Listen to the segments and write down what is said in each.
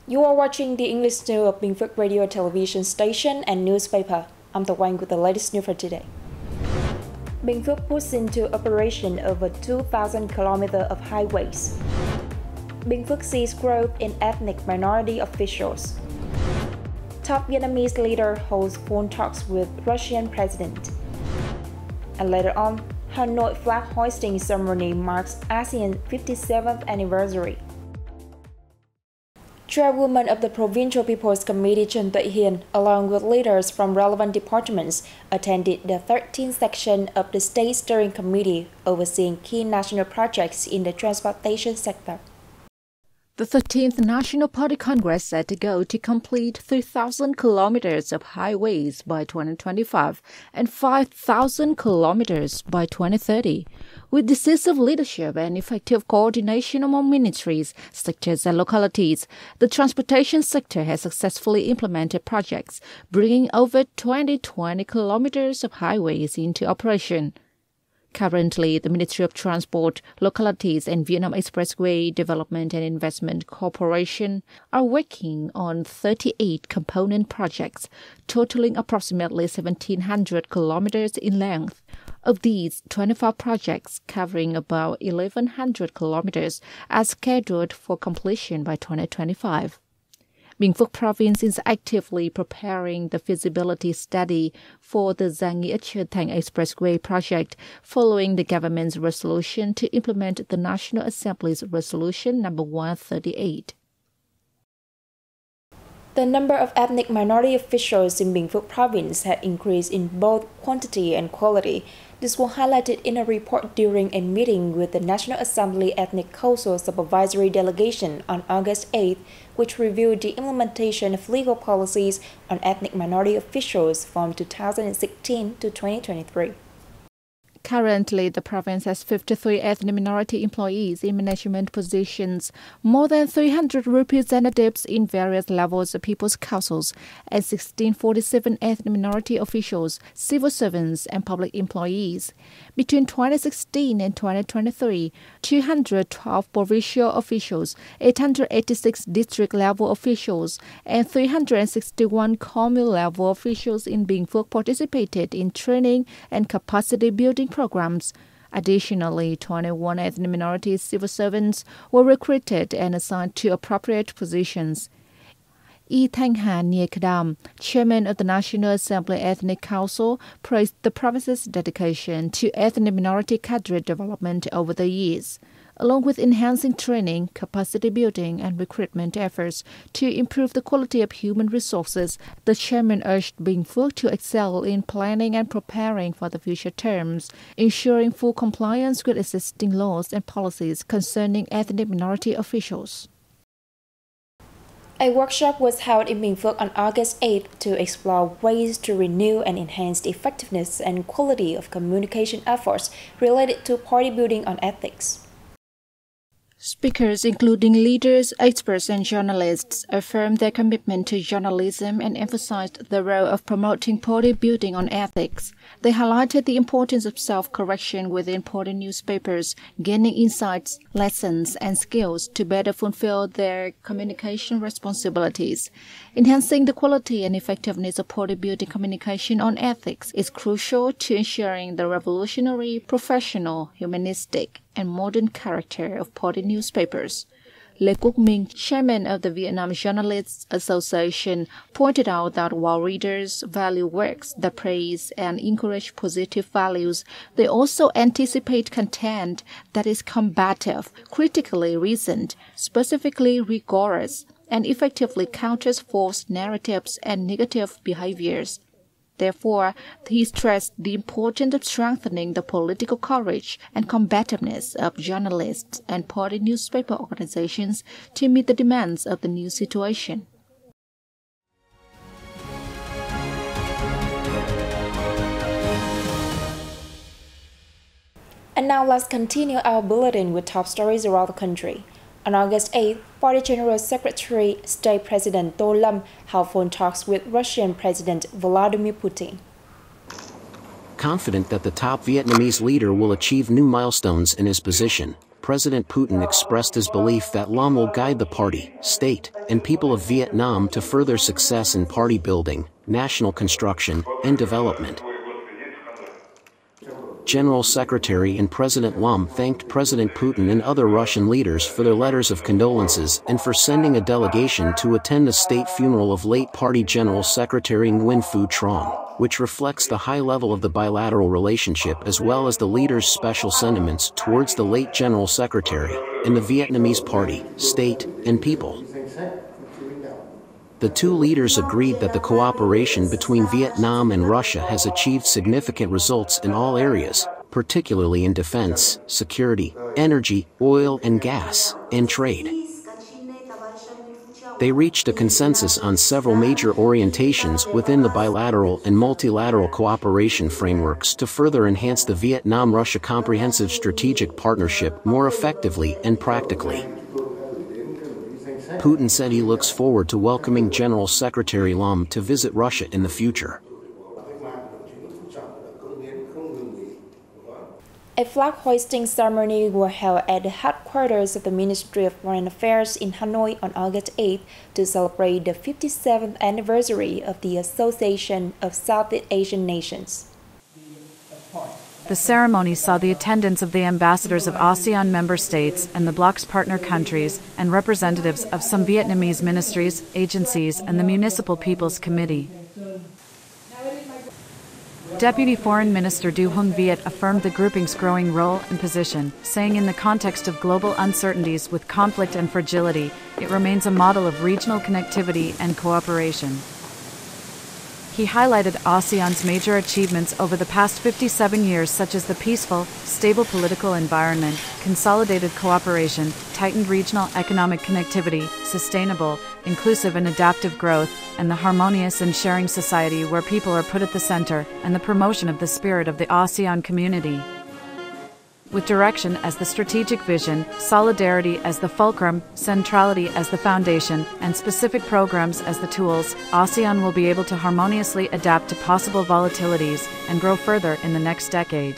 You are watching the English news of Binh Phuoc radio television station and newspaper. I'm the one with the latest news for today. Binh Phuoc puts into operation over 2,000 kilometers of highways. Binh Phuoc sees growth in ethnic minority officials. Top Vietnamese leader holds phone talks with Russian president. And later on, Hanoi flag hoisting ceremony marks ASEAN's 57th anniversary. Chairwoman of the Provincial People's Committee Trần Tuệ Hiền, along with leaders from relevant departments, attended the 13th section of the State Steering Committee overseeing key national projects in the transportation sector. The 13th National Party Congress set to go to complete 3,000 kilometers of highways by 2025 and 5,000 kilometers by 2030. With decisive leadership and effective coordination among ministries, sectors and localities, the transportation sector has successfully implemented projects, bringing over 20 kilometers of highways into operation. Currently, the Ministry of Transport, Localities and Vietnam Expressway Development and Investment Corporation are working on 38 component projects, totaling approximately 1,700 kilometers in length. Of these, 25 projects covering about 1,100 kilometers are scheduled for completion by 2025. Binh Phuoc Province is actively preparing the feasibility study for the Thanh Expressway project following the government's resolution to implement the National Assembly's Resolution number 138. The number of ethnic minority officials in Binh Phuoc Province had increased in both quantity and quality. This was highlighted in a report during a meeting with the National Assembly Ethnic Council Supervisory Delegation on August 8, which reviewed the implementation of legal policies on ethnic minority officials from 2016 to 2023. Currently, the province has 53 ethnic minority employees in management positions, more than 300 representatives in various levels of people's councils, and 1,647 ethnic minority officials, civil servants, and public employees. Between 2016 and 2023, 212 provincial officials, 886 district-level officials, and 361 commune-level officials in Binh Phuoc participated in training and capacity-building programs. Additionally, 21 ethnic minority civil servants were recruited and assigned to appropriate positions. Thanh Kadam, chairman of the National Assembly Ethnic Council, praised the province's dedication to ethnic minority cadre development over the years, along with enhancing training, capacity building, and recruitment efforts to improve the quality of human resources. The chairman urged Binh Phuoc to excel in planning and preparing for the future terms, ensuring full compliance with existing laws and policies concerning ethnic minority officials. A workshop was held in Binh Phuoc on August 8 to explore ways to renew and enhance the effectiveness and quality of communication efforts related to party building on ethics. Speakers, including leaders, experts, and journalists, affirmed their commitment to journalism and emphasized the role of promoting party building on ethics. They highlighted the importance of self-correction within party newspapers, gaining insights, lessons, and skills to better fulfill their communication responsibilities. Enhancing the quality and effectiveness of party building communication on ethics is crucial to ensuring the revolutionary, professional, humanistic, and modern character of party newspapers. Lê Quốc Minh, chairman of the Vietnam Journalists Association, pointed out that while readers value works that praise and encourage positive values, they also anticipate content that is combative, critically reasoned, specifically rigorous, and effectively counters false narratives and negative behaviors. Therefore, he stressed the importance of strengthening the political courage and combativeness of journalists and party newspaper organizations to meet the demands of the new situation. And now let's continue our bulletin with top stories around the country. On August 8, Party General Secretary State President Tô Lâm held phone talks with Russian President Vladimir Putin. Confident that the top Vietnamese leader will achieve new milestones in his position, President Putin expressed his belief that LAM will guide the party, state, and people of Vietnam to further success in party building, national construction, and development. General Secretary and President LAM thanked President Putin and other Russian leaders for their letters of condolences and for sending a delegation to attend the state funeral of late Party General Secretary Nguyen Phu Trong, which reflects the high level of the bilateral relationship as well as the leaders' special sentiments towards the late General Secretary, and the Vietnamese party, state, and people. The two leaders agreed that the cooperation between Vietnam and Russia has achieved significant results in all areas, particularly in defense, security, energy, oil and gas, and trade. They reached a consensus on several major orientations within the bilateral and multilateral cooperation frameworks to further enhance the Vietnam-Russia Comprehensive Strategic Partnership more effectively and practically. Putin said he looks forward to welcoming General Secretary LAM to visit Russia in the future. A flag hoisting ceremony was held at the headquarters of the Ministry of Foreign Affairs in Hanoi on August 8 to celebrate the 57th anniversary of the Association of Southeast Asian Nations. The ceremony saw the attendance of the ambassadors of ASEAN member states and the bloc's partner countries and representatives of some Vietnamese ministries, agencies, and the Municipal People's Committee. Deputy Foreign Minister Du Hung Viet affirmed the grouping's growing role and position, saying in the context of global uncertainties with conflict and fragility, it remains a model of regional connectivity and cooperation. He highlighted ASEAN's major achievements over the past 57 years, such as the peaceful, stable political environment, consolidated cooperation, tightened regional economic connectivity, sustainable, inclusive and adaptive growth, and the harmonious and sharing society where people are put at the center, and the promotion of the spirit of the ASEAN community. With direction as the strategic vision, solidarity as the fulcrum, centrality as the foundation, and specific programs as the tools, ASEAN will be able to harmoniously adapt to possible volatilities and grow further in the next decade.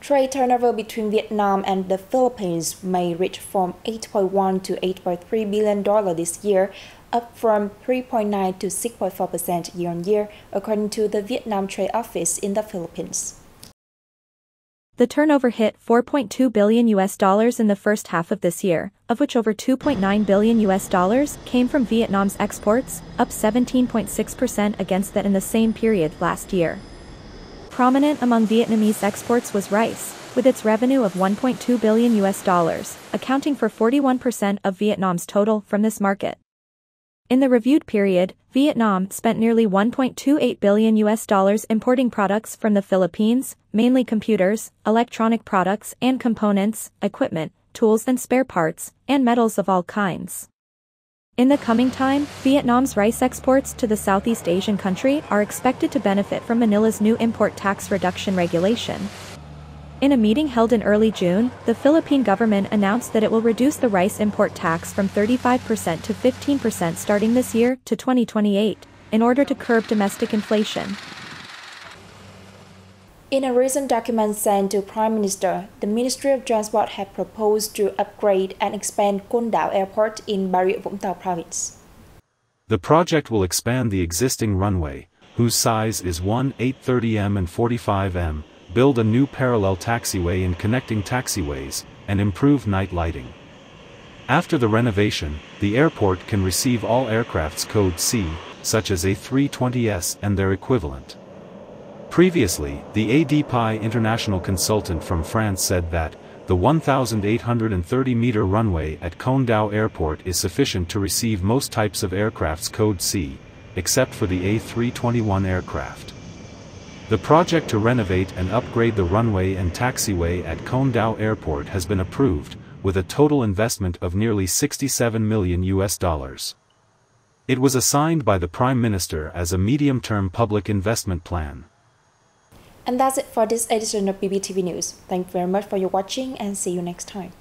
Trade turnover between Vietnam and the Philippines may reach from $8.1 to $8.3 billion this year, up from 3.9 to 6.4% year-on-year, according to the Vietnam Trade Office in the Philippines. The turnover hit $4.2 billion in the first half of this year, of which over $2.9 billion came from Vietnam's exports, up 17.6% against that in the same period last year. Prominent among Vietnamese exports was rice, with its revenue of $1.2 billion, accounting for 41% of Vietnam's total from this market. In the reviewed period, Vietnam spent nearly $1.28 billion importing products from the Philippines, mainly computers, electronic products and components, equipment, tools and spare parts, and metals of all kinds. In the coming time, Vietnam's rice exports to the Southeast Asian country are expected to benefit from Manila's new import tax reduction regulation. In a meeting held in early June, the Philippine government announced that it will reduce the rice import tax from 35% to 15% starting this year to 2028, in order to curb domestic inflation. In a recent document sent to Prime Minister, the Ministry of Transport had proposed to upgrade and expand Con Đảo Airport in Bà Rịa Vũng Tàu province. The project will expand the existing runway, whose size is 830 m and 45 m, build a new parallel taxiway and connecting taxiways, and improve night lighting. After the renovation, the airport can receive all aircraft's code C, such as A320s and their equivalent. Previously, the ADPI international consultant from France said that the 1,830-meter runway at Con Đảo Airport is sufficient to receive most types of aircraft's code C, except for the A321 aircraft. The project to renovate and upgrade the runway and taxiway at Con Đảo Airport has been approved, with a total investment of nearly $67 million. It was assigned by the Prime Minister as a medium-term public investment plan. And that's it for this edition of BPTV News. Thank you very much for your watching and see you next time.